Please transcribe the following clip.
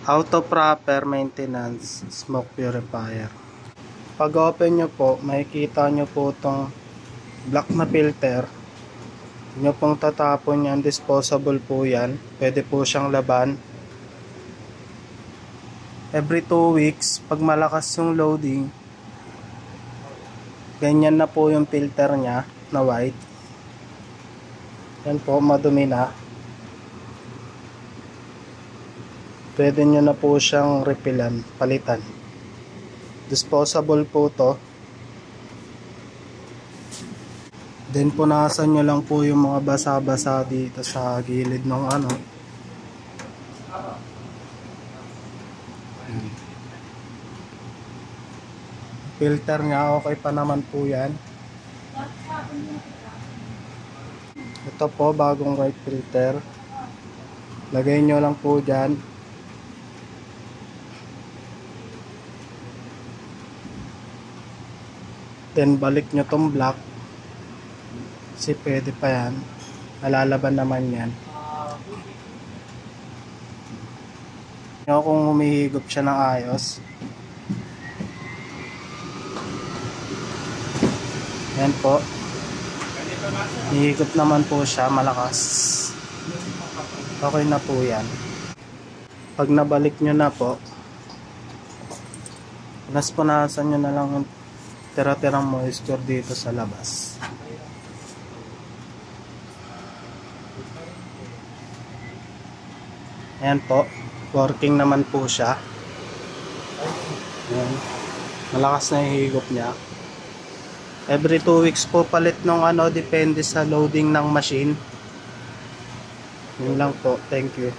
Auto proper maintenance smoke purifier. Pag open nyo po, makikita nyo po itong black na filter. Huwag nyo pong tatapon yan, disposable po yan. Pwede po siyang laban. Every 2 weeks, pag malakas yung loading, ganyan na po yung filter nya na white. Yan po, madumi na. Pwede nyo na po siyang refilan, palitan. Disposable po to. Then punasan nyo lang po yung mga basa-basa dito sa gilid ng ano. Filter nya okay pa naman po yan. Ito po bagong white filter. Lagay nyo lang po dyan. Then balik nyo tong black. Kasi pwede pa yan. Nalalaban naman yan. Nyo kung humihigop siya ng ayos. Yan po. Hihigop naman po siya malakas. Okay na po yan. Pag nabalik nyo na po, punasan nyo na lang yung tira-tirang moisture dito sa labas. Ayan po, working naman po siya. Ayan. Malakas na yung higop niya. Every 2 weeks po palit ng ano, depende sa loading ng machine. Yun lang po, thank you.